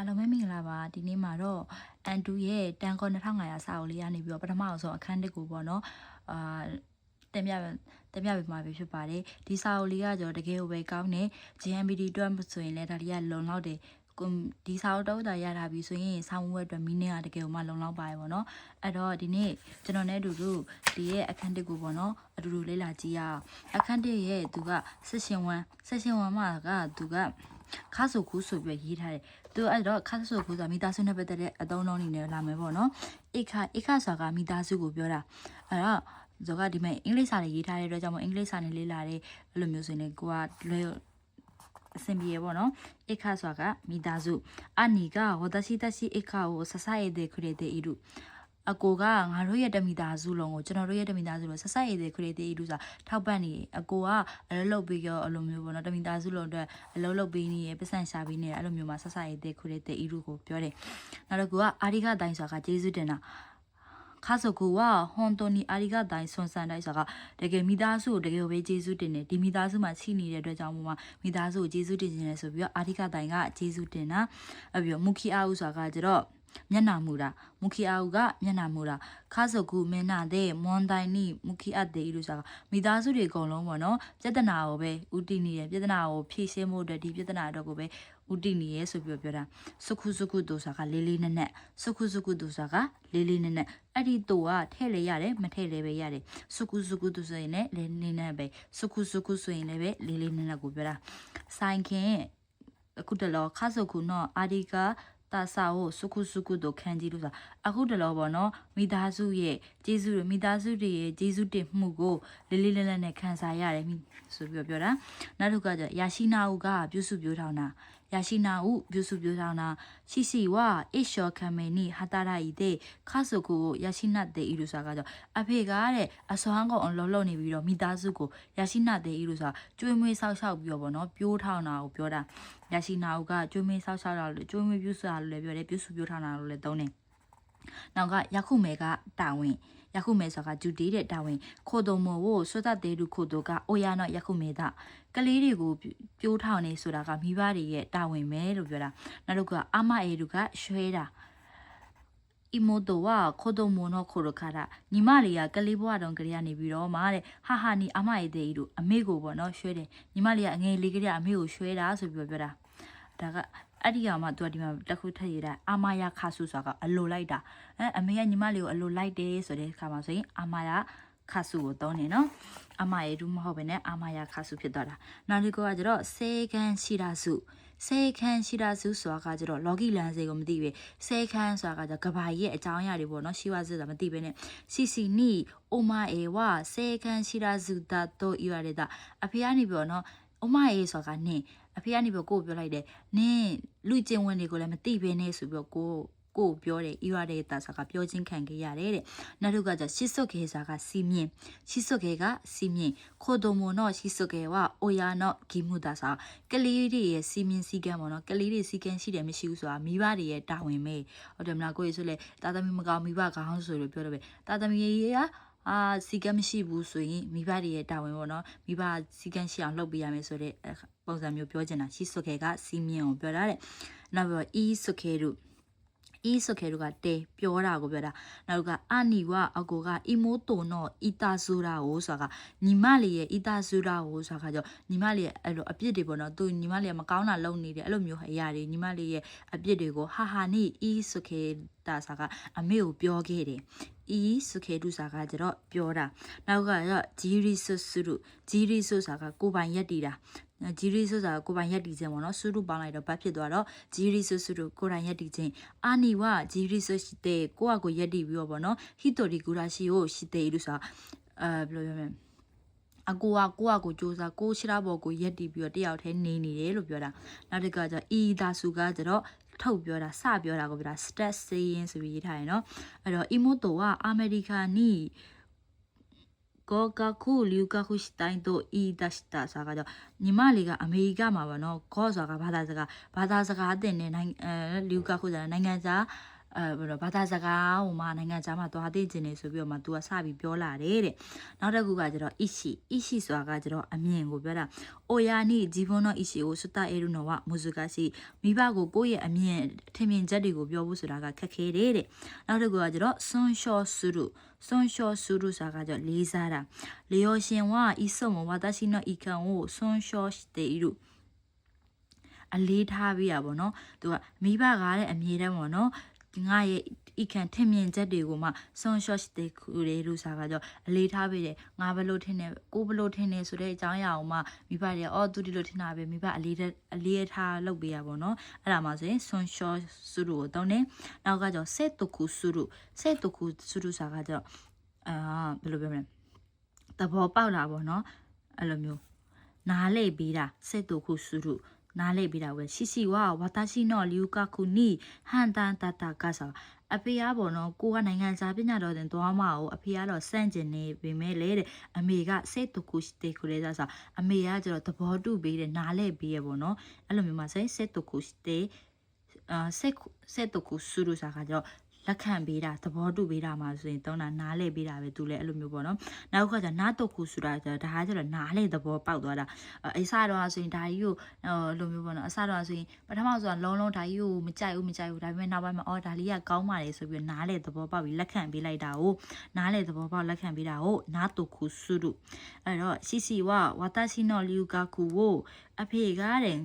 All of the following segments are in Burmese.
အားလုံးပဲမင်္ဂလာပါဒီနေ့မှာတော့အန်တူရဲ့တန်ကော2500စာအုပ်လေးကနေပြီးတော့ပထမအောင်ဆုံးအခန်းတစ်ခုပေါ့နော်အာတင်ပြပေးမှာဖြစ်ပါတယ်ဒီစာအုပ်လေးကကျွန်တော်တကယ်ကိုပဲကောင်းတယ် GMBD အတွက်ဆိုရင်လည်းဒါလေးကလုံလောက်တယ်ဒီစာအုပ်တော့ရတာပြီဆိုရင်ဆောင်းဝဲအတွက်မီးနင်းကတကယ်ကိုမှလုံလောက်ပါတယ်ပေါ့နော်အဲ့တော့ဒီနေ့ကျွန်တော်နဲ့အတူတူဒီရဲ့အခန်းတစ်ခုပေါ့နော်အတူတူလေ့လာကြည့်ရအောင်အခန်းတစ်ရဲ့သူကဆက်ရှင်1မှာကသူကခါဆိုခုဆိုပြီးရေးထားတယ်သူအဲ့တော့ခါဆိုခုဆိုတာမိသားစုနဲ့ပတ်သက်တဲ့အသုံးအနှုန်းတွေနဲ့လာမယ်ပေါ့နော်အိခဆိုတာကမိသားစုကိုပြောတာအဲ့တော့ဇော်ကဒီမဲ့အင်္ဂလိပ်စာနဲ့ရေးထားတဲ့အတွက်ကြောင့်မို့အင်္ဂလိပ်စာနဲ့လေ့လာတဲ့အဲ့လိုမျိုးဆိုရင်ကိုကလွယ်အဆင်ပြေပေါ့နော်အိခဆိုတာကမိသားစုအနီကဝဒရှိတရှိအိခကိုဆဆရတဲ့ခရတဲ့ဤလူအကိုကငါတို့ရဲ့တမိသားစုလုံးကိုကျွန်တော်တို့ရဲ့တမိသားစုလုံးဆက်ဆက်ရည်တဲ့ခရစ်တီလူဆိုတာထောက်ပံ့နေအကိုကအလုပ်လုပ်ပြီးတော့အလိုမျိုးပေါ့နော်တမိသားစုလုံးအတွက်အလုပ်လုပ်ပြီးနေရပတ်စံရှာပြီးနေအဲ့လိုမျိုးမှာဆက်ဆက်ရည်တဲ့ခရစ်တီလူကိုပြောတယ်နောက်တော့ကိုကအာရိကတိုင်းဆိုတာကကျေးဇူးတင်တာခါဆိုကူကဟွန်တိုနီအာရိကတိုင်းဆွန်ဆန်တိုင်းဆိုတာကတကယ်မိသားစုကိုတကယ်ပဲကျေးဇူးတင်တယ်ဒီမိသားစုမှာရှိနေတဲ့အတွက်ကြောင့်မို့မိသားစုကိုကျေးဇူးတင်နေတယ်ဆိုပြီးတော့အာရိကတိုင်းကကျေးဇူးတင်တာအဲ့ပြီးတော့မူခီအာဦးဆိုတာကကျတော့မျက်နှာမူတာမူခီအာဦးကမျက်နှာမူတာခါစုကူမင်းနာတဲ့မွန်တိုင်းနီမူခီအတ်တဲ့လို့ဆိုတာမိသားစုတွေအကုန်လုံးပေါ့နော်ပြဿနာကိုပဲဥတီနေတယ်ပြဿနာကိုဖြေရှင်းဖို့အတွက်ဒီပြဿနာအတွက်ကိုပဲဥတီနေရဲဆိုပြီးပြောတာစုခုဒိုဆိုတာကလေးလေးနက်နက်စုခုဒိုဆိုတာကလေးလေးနက်နက်အဲ့ဒီတူကထည့်လေရတယ်မထည့်လေပဲရတယ်စုခုဒိုဆိုရင်လည်းလေးလေးနက်ပဲစုခုဆိုရင်လည်းပဲလေးလေးနက်နက်ကိုပြောတာဆိုင်ခင်အခုတလောခါစုခုနော်အာဒီကာတာစာကိုစုခုတို့ခံကြည့်လို့ဆိုတာအခုတလောပေါ့နော်မိသားစုရဲ့ကျေးဇူးတွေမိသားစုတွေရဲ့ကျေးဇူးတင်မှုကိုလေးလေးနက်နက်နဲ့ခံစားရတယ်ဆိုပြီးပြောတာနောက်တစ်ခါကျယာရှိနာဦးကပြုစုပြောထောင်တာယာရှိနာဦးပြုစုပြောထောင်တာရှိဝအိရှောခံမေနီဟာတာရာဤတဲ့ခါစုကိုယာရှိနာတဲ့ဤလို့ဆိုတာကကြောအဖေကတဲ့အစွမ်းကုန်အလုံးလုံးနေပြီးတော့မိသားစုကိုယာရှိနာတဲ့ဤလို့ဆိုတာကျွေးမွေးဆောက်ရှောက်ပြီးတော့ပေါ့နော်ပြိုးထောင်တာကိုပြောတာရရှိနာဦးကကျွေးမွေးဆောက်ရှောက်တာလို့ကျွေးမွေးပြုစုတာလို့လည်းပြောတယ်ပြုစုပြောထားတာလို့လည်းသုံးတယ်။နောက်ကယခုမဲကတာဝန်ယခုမဲဆိုတာကဂျူတီတဲ့တာဝန်ခိုတိုမိုကိုဆွတ်တတဲ့လူခိုတိုကအိုယာနော်ယခုမဲတာကလေးတွေကိုပြိုးထောင်နေဆိုတာကမိဘတွေရဲ့တာဝန်ပဲလို့ပြောတာ။နောက်တော့ကအမအေလူကရွှဲတာအီမိုတိုဝါခိုတိုမိုနော်ခိုရခါတာညီမလေးကကလေးဘွားတုံးကလေးကနေပြီးတော့မာတဲ့ဟာနီအမအေတဲ့ဤတို့အမေကိုပေါ့နော်ရွှဲတယ်ညီမလေးကအငယ်လေးကလေးကအမေကိုရွှဲတာဆိုပြီးပြောတာဒါကအဲ့ဒီအောင်မှသူကဒီမှာတစ်ခုထည့်ရတာအာမာယာခါဆုဆိုတာကအလိုလိုက်တာအမေကညီမလေးကိုအလိုလိုက်တယ်ဆိုတဲ့အခါမှာဆိုရင်အာမာယာခါဆုကိုသုံးနေနော်အာမာယေဒူမဟုတ်ဘဲနဲ့အာမာယာခါဆုဖြစ်သွားတာနောက်တစ်ခုကကျတော့စေကန်ရှိတာစုစေခန်းရှိတာစုဆိုတာကကျတော့ logi လမ်းစေကိုမသိပဲစေခန်းဆိုတာကကျကဘာရဲ့အကြောင်းအရာတွေပေါ့နော်ရှိဝါဆိုတာမသိပဲနဲ့စီနီအိုမာအေဝစေခန်းရှိတာစုတာတော့ယူရတဲ့တာအဖေကနေပြောနော်အိုမာအေဆိုတာကနင်းအဖေကနေပြောကိုပြောလိုက်တယ်နင်းလူကျင်ဝင်တွေကိုလည်းမသိပဲနဲ့ဆိုပြီးတော့ကိုပြောတယ်ဤရတဲ့တာစာကပြောချင်းခံခဲ့ရတယ်တဲ့နောက်တစ်ခါကျရှစ်စွတ်ခဲစာကစီမြင့်ရှစ်စွတ်ခဲကစီမြင့်ခိုတိုမိုနော်ရှစ်စွတ်ခဲကအိုယာနော်ဂီမှုတာစာကလေးတွေရဲ့စီမြင့်စီကံပေါ့နော်ကလေးတွေစီကံရှိတယ်မရှိဘူးဆိုတာမိဘတွေရဲ့တာဝန်ပဲဟုတ်တယ်မလားကိုကြီးဆိုလေတာသမီမကောင်းမိဘကောင်းဆိုလို့ပြောတော့ပဲတာသမီရဲ့စီကံမရှိဘူးဆိုရင်မိဘတွေရဲ့တာဝန်ပေါ့နော်မိဘစီကံရှိအောင်လုပ်ပေးရမယ်ဆိုတဲ့ပုံစံမျိုးပြောချင်တာရှစ်စွတ်ခဲကစီမြင့်ကိုပြောတာတဲ့နောက်ပြီးအီစွတ်ခဲတို့အီဆိုခဲတို့ကတဲပြောတာကိုပြောတာနောက်ကအာနီဝအကိုကအီမိုတိုနော်အီတာဆူရာကိုဆိုတာကညီမလေးရဲ့အီတာဆူရာကိုဆိုတာကကြောညီမလေးရဲ့အဲ့လိုအပြစ်တွေပေါ့နော်သူညီမလေးကမကောင်းတာလုပ်နေတယ်အဲ့လိုမျိုးအရာတွေညီမလေးရဲ့အပြစ်တွေကိုဟာနီအီဆိုခဲတာစာကအမေကိုပြောခဲ့တယ်အီဆိုခဲတူစာကကျတော့ပြောတာနောက်ကတော့ဂျီရီဆူဆူဂျီရီဆူစာကကိုပိုင်ရက်တီတာဂျီရီဆိုတာကိုပိုင်ရက်တီခြင်းပေါ့နော်ဆူတူပေါင်းလိုက်တော့ဘာဖြစ်သွားတော့ဂျီရီဆူကိုပိုင်ရက်တီခြင်းအာနီဝဂျီရီဆရှိတဲ့ကိုရက်တီပြီးတော့ပေါ့နော်ဟီတိုရီကူရာရှိကိုရှိတဲ့လို့ဆိုတာဘယ်လိုပြောမလဲအကိုကိုစူးစားကိုရှိတာဘောကိုရက်တီပြီးတော့တယောက်တည်းနေနေတယ်လို့ပြောတာနောက်တစ်ခါကျအီဒါစုကကျတော့ထုတ်ပြောတာစပြောတာကိုပြောတာ stat saying ဆိုပြီးရေးထားတယ်နော်အဲ့တော့ imoto ကအမေရိကန်နီကိုကခုလူကခုစတိုင်းတို့အီဒတ်တာစာကကြောင့်ညီမလေးကအမေရိကမှာပေါ့နော်ကောဆိုတာကဘာသာစကားအတင်နဲ့လူကခုဆိုတာနိုင်ငံခြား ဘာသာစကားဟိုမှာနိုင်ငံခြားမှာသွားသိကျင်နေဆိုပြီးတော့မှ तू ကစပြီးပြောလာတယ်တဲ့နောက်တစ်ခုကကျတော့ ishi ဆိုတာကကျတော့အမြင်ကိုပြောတာအိုယာနီဂျီဘွန်နော် ishi ကိုစတာအေရူနော်ဝမူဇူကစီမိဘကိုကိုယ့်ရဲ့အမြင်ထင်မြင်ချက်တွေကိုပြောဖို့ဆိုတာကခက်ခဲတယ်တဲ့နောက်တစ်ခုကကျတော့ဆွန်ရှောဆူရူဆိုတာကကျတော့လေးစားတာလျော်ရှင်ဝဤဆုံဝါတရှိနော်ဤခံကိုဆွန်ရှောတေရူအလေးထားပြီးရပါတော့သူကမိဘကားတဲ့အမြင်တမ်းပေါ့နော်ငါရဲ့ဤခံထင်မြင်ချက်တွေကိုမှဆွန်ရှော့တေခူရေလူစားကကြောအလေးထားပြီးတယ်ငါဘလို့ထင်တယ်ကိုဘလို့ထင်တယ်ဆိုတဲ့အကြောင်းအရာကိုမှမိဘတွေအော်သူဒီလိုထင်တာပဲမိဘအလေးထားလုပ်ပေးရပါတော့အဲ့ဒါမှဆိုရင်ဆွန်ရှော့ဆူရူကိုတောင်းတယ်နောက်ကကြောဆက်တုခုဆူရူစားကကြောဘယ်လိုပြောမလဲသဘောပေါက်လာပေါ့နော်အဲ့လိုမျိုးနားလေပြီးတာဆက်တုခုဆူရူနားလေပြီးတာပဲရှိဝါဝါတာရှိနော်လျူကခုနီဟန်တန်တတကဆာအဖေအားပေါ့နော်ကိုကနိုင်ငံခြားပညာတော်တင်သွားမအောင်အဖေကတော့စန့်ကျင်နေပေမဲ့လေတဲ့အမေကစိတ်တခုတေခုလေးစားအမေကကျတော့သဘောတူပေးတယ်နားလေပေးရပေါ့နော်အဲ့လိုမျိုးမှစိတ်တခုတေစိတ်တခုဆူရူစားကကြောလက်ခံပေးတာသဘောတူပေးတာမှဆိုရင်တောင်းတာနားလေပေးတာပဲသူလည်းအဲ့လိုမျိုးပေါ့နော်နောက်ကကျနားတခုဆိုတာကျတော့ဒါကကျတော့နားလေသဘောပေါက်သွားတာအစတော့ဆိုရင်ဒါကြီးကိုလိုမျိုးပေါ့နော်အစတော့ဆိုရင်ပထမဆိုတာလုံးဒါကြီးကိုမကြိုက်ဘူးဒါပေမဲ့နောက်ပိုင်းမှာအော်ဒါလေးကကောင်းပါလေဆိုပြီးနားလေသဘောပေါက်ပြီးလက်ခံပေးလိုက်တာကိုနားလေသဘောပေါက်လက်ခံပေးတာကိုနားတခုစုရုအဲ့တော့စီဝါတာရှိနော်လျူကာကူကိုအဖေကတဲ့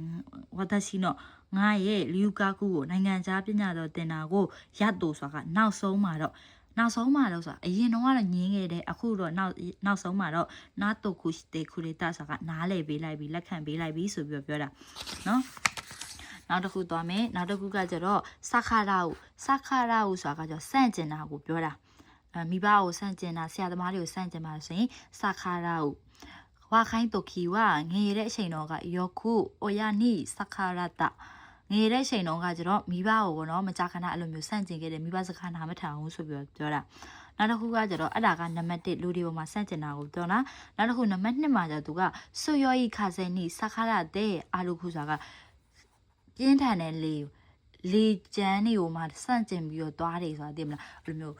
ဝါတာရှိနော်ငါရဲ့လျူကာကူကိုနိုင်ငံခြားပညာတော်တင်တာကိုရတ်တူဆိုတာကနောက်ဆုံးမှာတော့ဆိုတာအရင်တော့ကတော့ညင်းခဲ့တယ်အခုတော့နောက်ဆုံးမှာတော့နာတုခုတေခုလေတာဆိုတာကနားလေပေးလိုက်ပြီးလက်ခံပေးလိုက်ပြီးဆိုပြီးပြောတာနော်နောက်တစ်ခုသွားမယ်နောက်တစ်ခုကကျတော့စခါရာဟုဆိုတာကကျတော့စန့်ကျင်တာကိုပြောတာမိဘကိုစန့်ကျင်တာဆရာသမားတွေကိုစန့်ကျင်ပါဆိုရင်စခါရာဟုဝါခိုင်းတိုခီဝငရေတဲ့အချိန်တော့ကယောခုအိုယာနီစခါရတာငရေတဲ့အချိန်တော့ကကျတော့မိဘကိုပေါ့နော်မကြာခဏအဲ့လိုမျိုးစန့်ကျင်ခဲ့တယ်မိဘစကားနားမထောင်ဘူးဆိုပြီးပြောတာနောက်တစ်ခုကကျတော့အဲ့ဒါကနံပါတ်1လူတွေပေါ်မှာစန့်ကျင်တာကိုပြောတာနောက်တစ်ခုနံပါတ်2မှာကျတော့သူကဆွေယောဤခါစဲနီစခါရတဲ့အာလူခုဆိုတာကပြင်းထန်တဲ့လေကျန်းနေကိုမှစန့်ကျင်ပြီးတော့သွားတယ်ဆိုတာသိမလားအဲ့လိုမျိုး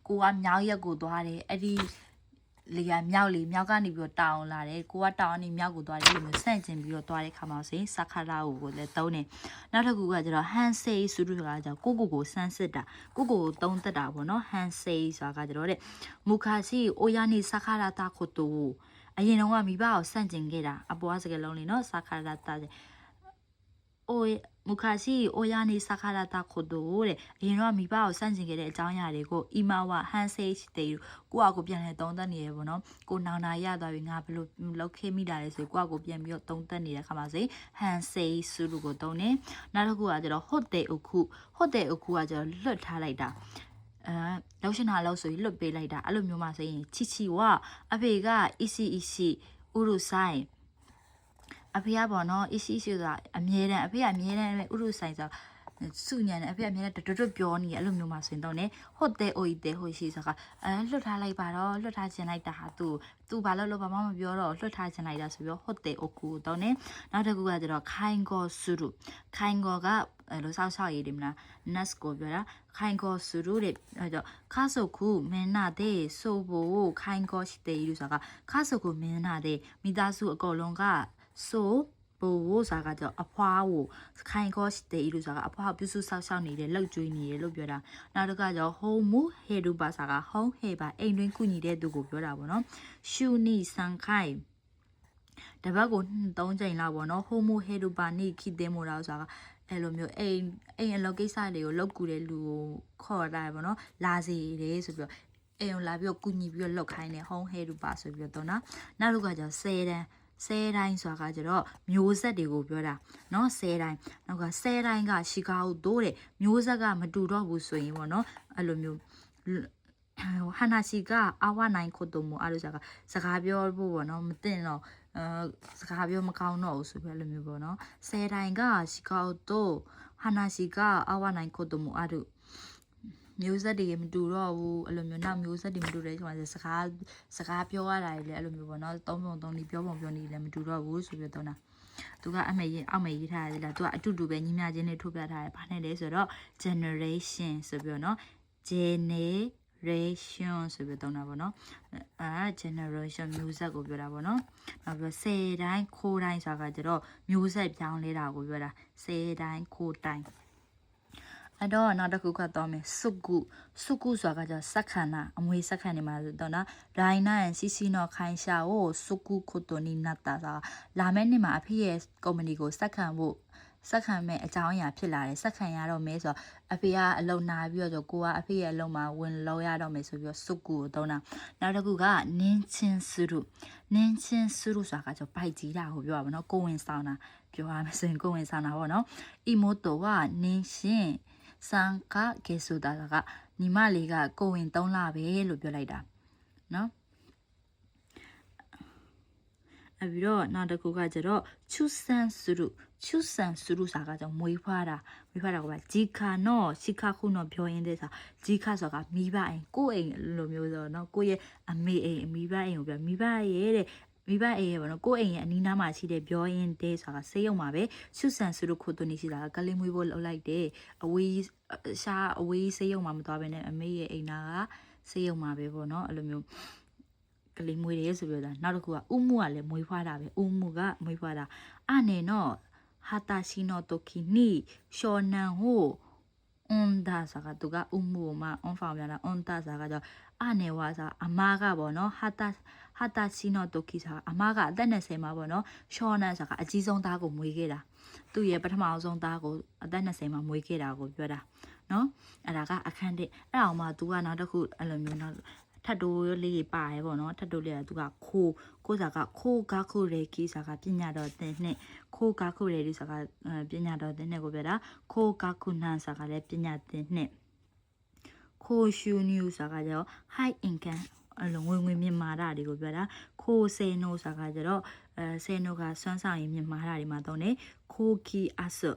ကိုကမြောက်ရက်ကိုသွားတယ်အဲ့ဒီလေကမြောက်ကနေပြီးတော့တောင်လာတယ်ကိုကတောင်ကနေမြောက်ကိုသွားတယ်လို့မျိုးဆန့်ကျင်ပြီးတော့သွားတဲ့ခါမှာဆိုရင်စခါလာကိုလည်းတုံးတယ်နောက်တစ်ခုကကျတော့ဟန်ဆေးဆိုတဲ့ကကျတော့ကိုစမ်းစစ်တာကိုတုံးတက်တာပေါ့နော်ဟန်ဆေးဆိုတာကကျတော့တဲ့မူခါစီအိုယာနီစခါလာတာခိုတူအရင်တော့ကမိဘကိုဆန့်ကျင်ခဲ့တာအပေါ်ကစကလုံးလေးနော်စခါလာတာအိုမူခါစီအိုယာနီစခါလာတာခိုတူတဲ့အရင်တော့မိဘကိုစန့်ကျင်ခဲ့တဲ့အကြောင်းအရာတွေကိုအီမာဝဟန်ဆေးတေကိုပြန်လဲတုံးတက်နေရပေါ့နော်ကိုနောင်နာရသွားပြီငါဘလို့လောက်ခဲမိတာလဲဆိုကိုပြန်ပြီးတော့တုံးတက်နေတဲ့ခါမှာဆိုဟန်ဆေးဆူလူကိုတုံးနေနောက်တစ်ခုကကျတော့ဟွတ်တေအခုကကျတော့လွတ်ထားလိုက်တာလောက်ရှင်ဟာလောက်ဆိုပြီးလွတ်ပေးလိုက်တာအဲ့လိုမျိုးမှဆိုရင်ချီဝအဖေကအီစီဥရုဆိုင်အဖေကပေါ့နော်အီစီဆိုတာအမြဲတမ်းအဖေကအမြဲတမ်းဥရုဆိုင်ဆိုစုညံတယ်အဖေအမြဲတမ်းတွတ်ပြောနေရအဲ့လိုမျိုးမှဆိုရင်တော့ ਨੇ ဟုတ်တယ်အိုဤတယ်ဟိုရှိဆိုတာလွတ်ထားလိုက်ပါတော့လွတ်ထားခြင်းလိုက်တာဟာသူဘာလို့ဘာမှမပြောတော့လွတ်ထားခြင်းလိုက်တာဆိုပြီးဟုတ်တယ်အိုကူတော့ ਨੇ နောက်တစ်ခုကကျတော့ခိုင်ကောဆူရုခိုင်ကောကလို့ဆောက်ရည်တယ်မလား nas ကိုပြောတာခိုင်ကောဆူရုတဲ့အဲ့တော့ခါဆုခုမင်းနာတဲ့ဆိုဖို့ခိုင်ကောရှိတယ်လို့ဆိုတာကခါဆုခုမင်းနာတဲ့မိသားစုအကုန်လုံးကဆိုပို့စားကကြောအဖွားကိုခိုင်ကော့တေးလို့ဆိုတာအဖွားပြုစုဆောက်ရှောက်နေတယ်လှုပ်ကြွေးနေတယ်လို့ပြောတာနောက်တစ်ခါကျဟိုမူဟေဒူပါစာကဟောင်းဟေပါအိမ်တွင်းကုညီတဲ့သူကိုပြောတာပေါ့နော်ရှူနီဆန်ခိုင်တပတ်ကို3ချိန်လောက်ပေါ့နော်ဟိုမူဟေဒူပါနိခိတဲမိုရာဆိုတာကအဲ့လိုမျိုးအိမ်အလုပ်ကိစ္စတွေကိုလုပ်ကူတဲ့လူကိုခေါ်တာပေါ့နော်လာစီတယ်ဆိုပြီးတော့အိမ်လာပြီးတော့ကုညီပြီးတော့လှုပ်ခိုင်းတယ်ဟောင်းဟေဒူပါဆိုပြီးတော့နော်နောက်တစ်ခါကျ10တန်းဆဲတိုင်းဆိုတာကကျတော့မျိုးဆက်တွေကိုပြောတာเนาะဆဲတိုင်းနောက်ကဆဲတိုင်းကရှီကာကိုတိုးတဲ့မျိုးဆက်ကမတူတော့ဘူးဆိုရင်ပေါ့เนาะအဲ့လိုမျိုးဟနာစီကအာဝနိုင်ခိုတိုမိုအဲ့လိုစကားပြောဖို့ပေါ့เนาะမသိတော့စကားပြောမကောင်းတော့ဘူးဆိုပြီးအဲ့လိုမျိုးပေါ့เนาะဆဲတိုင်းကရှီကာကိုတိုးဟနာစီကအာဝနိုင်ခိုတိုမိုအဲ့လိုမျိုးဆက်တွေမတူတော့ဘူးအဲ့လိုမျိုးနောက်မျိုးဆက်တွေမတူတဲ့ချိန်မှာစကားပြောရတာလေအဲ့လိုမျိုးပေါ့နော်သုံးပုံသုံးနေပြောပုံပြောနေလည်းမတူတော့ဘူးဆိုပြီးတော့ သူကအမေရင်အောက်မေရေးထားရတယ်လားသူကအတူတူပဲညီမချင်းနဲ့ထုတ်ပြထားတယ်ဘာနဲ့လဲဆိုတော့ generation ဆိုပြီးတော့เนาะ generation ဆိုပြီးတော့တာပေါ့နော်generation မျိုးဆက်ကိုပြောတာပေါ့နော်နောက်ပြီး10တိုင်းခိုးတိုင်းဆိုတာကကျတော့မျိုးဆက်ပြောင်းလဲတာကိုပြောတာ10တိုင်းခိုးတိုင်းအဲ့တော့နောက်တစ်ခုကတော့မယ်စုကုဆိုတာကကျစက္ခဏအမွေစက္ခဏနေမှာဆိုတော့နော်ဒိုင်နာန်စီစီနော်ခိုင်ရှာကိုစုကုခုတိုနီနတ်တာဆိုတာလာမယ့်နေ့မှာအဖေရဲ့ကုမ္ပဏီကိုစက္ခဏဖို့စက္ခဏမဲ့အကြောင်းအရာဖြစ်လာတယ်စက္ခဏရတော့မဲဆိုတော့အဖေကအလုံနာပြီးတော့ကိုကအဖေရဲ့အလုံမှာဝင်လောက်ရတော့မယ်ဆိုပြီးတော့စုကုကိုတုံးတာနောက်တစ်ခုကနင်းချင်းစုဆိုတာကကျပိုက်ကြီးတာကိုပြောပါဘောနော်ကိုဝင်ဆောင်တာပြောရမယ်ဆိုရင်ကိုဝင်ဆောင်တာပေါ့နော်အီမိုတိုကနင်းရှင်စံကကေဆိုတာကညီမလေးကကိုဝင်3လပဲလို့ပြောလိုက်တာနော်အပြီးတော့နောက်တစ်ခုကကျတော့ချူဆန်စုဆိုတာကကြောင့်မွေးဖွားတာကပါဂျီခါနော်ရှီခါခုနော်ပြောရင်းတဲ့ဆိုဂျီခါဆိုတာကမိဘအိမ်ကိုအိမ်လိုမျိုးဆိုတော့နော်ကိုရဲ့အမေအိမ်မိဘအိမ်ကိုပြောမိဘရဲ့တဲ့မိဘအိမ်ရဲ့ပေါ့နော်ကိုအိမ်ရဲ့အနီးနားမှာရှိတဲ့ပြောရင်းတဲ့ဆိုတာကဆေးရုံမှာပဲချူဆန်စုလို့ခိုးသွင်းနေရှိတာကလေးမွေးဖို့လှုပ်လိုက်တယ်အဝေးဆေးရုံမှာမသွားဘဲနဲ့အမေရဲ့အိမ်နာကဆေးရုံမှာပဲပေါ့နော်အဲ့လိုမျိုးကလေးမွေးတယ်ဆိုပြီးတော့နောက်တစ်ခုကဥမှုကလည်းမွေးဖွားတာပဲဥမှုကမွေးဖွားတာအနေနော်ဟာတာရှိနိုတိုကီနီရှောနန်ဟိုအွန်ဒါဆိုတာသူကဥမှုမှာအွန်ဖောင်ပြန်တာအွန်ဒါဆိုတာကြောင့်အနေဝါဆိုအမားကပေါ့နော်ဟာတာရှိနိုတိုကီဆိုတာအမားကအသက်20မှာပေါ့နော်ရှောနန်ဆိုတာအကြီးဆုံးသားကိုမွေးခဲ့တာသူ့ရဲ့ပထမဆုံးသားကိုအသက်20မှာမွေးခဲ့တာကိုပြောတာနော်အဲ့ဒါကအခန်းတစ်အဲ့အောင်မှသူကနောက်တစ်ခုအဲ့လိုမျိုးနောက်ထတ်တိုးလေးပါရဲပေါ့နော်ထတ်တိုးလေးကသူကကိုစားကခိုးကားခုရေကီစားကပညာတော်တဲ့နှစ်ခိုးကားခုရေဒီစားကပညာတော်တဲ့နှစ်ကိုပြောတာခိုးကားခုနန်စားကလည်းပညာတဲ့နှစ်ခိုးရှူနျူစားကကြော high income အလုံးဝင်မြင့်မာတာတွေကိုပြောတာခိုးစေနိုစားကကြတော့စေနိုကစွမ်းဆောင်ရည်မြင့်မာတာတွေမှာတော့ ਨੇ ခိုးကီအဆု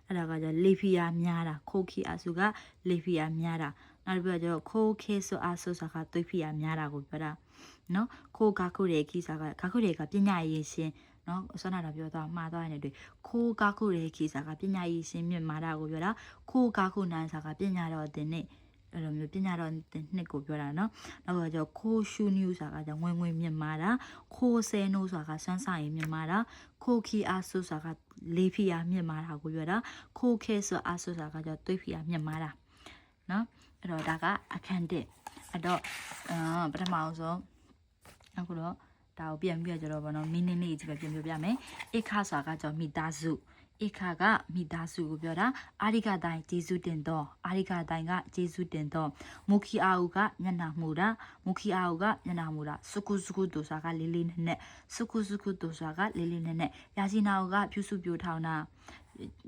အဲ့ဒါကကြလေဖီယာများတာခိုးကီအဆုကလေဖီယာများတာနောက်ပြီးတော့ခိုးခဲဆိုအဆုစားကသွေးဖီယာများတာကိုပြောတာနော်ခိုးကားခုရေကီစားကကားခုရေကပညာရည်ရှင်နော်ဆွမ်းနာတာပြောတော့မှားသွားတယ်တွေ့ခိုးကားခုရေကီစားကပညာရည်ရှင်မြင့်မာတာကိုပြောတာခိုးကားခုနန်းစားကပညာတော်တင်နေအဲ့လိုမျိုးပညာတော်နှစ်ကိုပြောတာနော်နောက်တော့ခိုးရှူနျူဆိုတာကဝင်မြင့်မာတာခိုးဆဲနိုးဆိုတာကစွမ်းဆောင်ရည်မြင့်မာတာခိုးခီအားဆုဆိုတာကလေးဖီယာမြင့်မာတာကိုပြောတာခိုးခဲဆိုအားဆုဆိုတာကသွေးဖီယာမြင့်မာတာနော်အဲ့တော့ဒါကအခန်းတစ်အဲ့တော့ပထမဆုံးအခုတော့ဒါကိုပြန်ပြီးတော့ဗောနော်မင်းနေလေးကြီးပဲပြန်ပြပြမယ်အခါဆိုတာကကြောမိသားစုအခါကမိသားစုကိုပြောတာအာရိကတိုင်းဂျေစုတင်တော့အာရိကတိုင်းကဂျေစုတင်တော့မူခီအာဟုကညနာမှုတာမူခီအာဟုကညနာမှုတာစုကုဒိုစာကလေးလေးနဲ့စုကုဒိုစာကလေးလေးနဲ့ရာရှိနာဟုကပြုစုပြိုထောင်တာ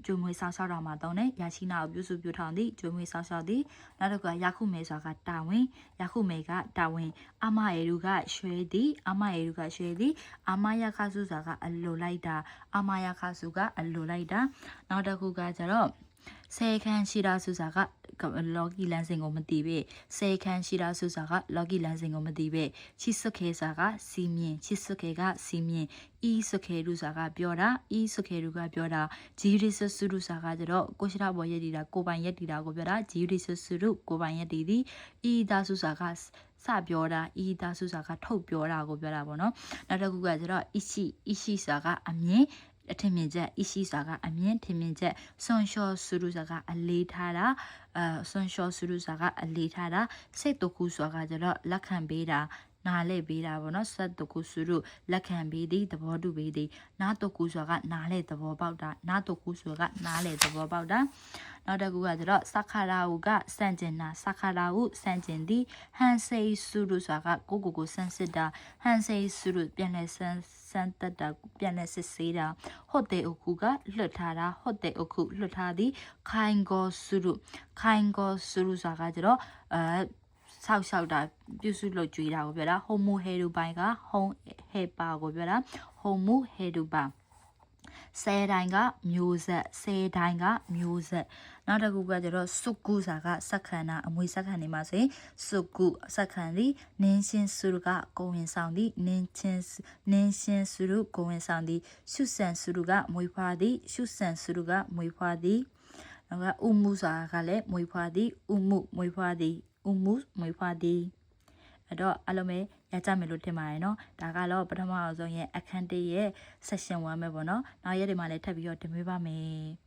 ကျိုးမွေးဆောက်တာမှာတော့ ਨੇ ရရှိနာကိုပြုစုပြထောင်သည်ကျိုးမွေးဆောက်သည်နောက်တစ်ခုကရခုမဲဆိုတာကတာဝန်ရခုမဲကတာဝန်အမယေရုကရွှဲသည်အမယေရုကရွှဲသည်အမယခစုဆိုတာကအလိုလိုက်တာအမယခစုကအလိုလိုက်တာနောက်တစ်ခုကကျတော့စေခန်းရှိတာဆိုတာကလော်ဂီလန်စင်ကိုမသိပဲစေခန်းရှိတာဆိုတာကလော်ဂီလန်စင်ကိုမသိပဲချစ်စခဲဆိုတာကစီမြင်ချစ်စခဲကစီမြင်ဤစခဲလူဆိုတာကပြောတာဤစခဲလူကပြောတာဂျီရီဆဆူလူဆိုတာကကျတော့ကိုရှိတာဘော်ရက်တီတာကိုပိုင်ရက်တီတာကိုပြောတာဂျီရီဆဆူလူကိုပိုင်ရက်တီသည်ဤသားစုဆိုတာကစပြောတာဤသားစုဆိုတာကထုတ်ပြောတာကိုပြောတာပေါ့နော်နောက်တစ်ခုကကျတော့အရှိဆိုတာကအမြင်အထင်မြင်ချက်အရှိစာကအမြင်ထင်မြင်ချက်ဆွန်ရှောဆူရူစာကအလေးထားတာဆွန်ရှောဆူရူစာကအလေးထားတာစိတ်တခုဆိုတာကကျတော့လက်ခံပေးတာနားလဲပေးတာပေါ့နော်စက်တခုဆူရူလက်ခံပေးသည်သဘောတူပေးသည်နားတခုဆိုတာကနားလဲသဘောပေါက်တာနားတခုဆိုတာကနားလဲသဘောပေါက်တာနောက်တစ်ခုကကျတော့စခရာဟုကစန့်ကျင်တာစခရာဟုစန့်ကျင်သည်ဟန်ဆေးဆူရူဆိုတာကကိုစန့်စစ်တာဟန်ဆေးဆူရူပြန်လဲစန့်တက်တာပြန်လဲစစ်ဆေးတာဟုတ်တဲ့အခုကလွတ်ထားတာဟုတ်တဲ့အခုလွတ်ထားသည်ခိုင်ကိုဆူရူဆိုတာကကျတော့ဆောက်တာပြုစုလုပ်ကြွေးတာကိုပြောတာဟိုမူဟေရူပိုင်ကဟုံဟေပါကိုပြောတာဟိုမူဟေရူပါ ဆယ်တိုင်းကမျိုးဆက်ဆယ်တိုင်းကမျိုးဆက်နောက်တစ်ခုကကျတော့စုကုစာကစက္ခဏအမွေစက္ခဏနေမှာဆိုရင်စုကုစက္ခဏသည်နင်းချင်းစုကကိုဝင်ဆောင်သည်နင်းချင်းစုကိုဝင်ဆောင်သည်ရှုဆန်စုကမွေဖွားသည်ရှုဆန်စုကမွေဖွားသည်နောက်ကဥမှုစာကလည်းမွေဖွားသည်ဥမှုမွေဖွားသည်ဥမှုမွေဖွားသည်အဲ့တော့အလုံးပဲရကြမယ်လို့ထင်ပါတယ်เนาะဒါကတော့ပထမအဆုံးရဲ့အခန်း1ရဲ့ section 1ပဲပေါ့เนาะနောက်ရက်တွေမှာလည်းထပ်ပြီးတော့တင်ပေးပါမယ်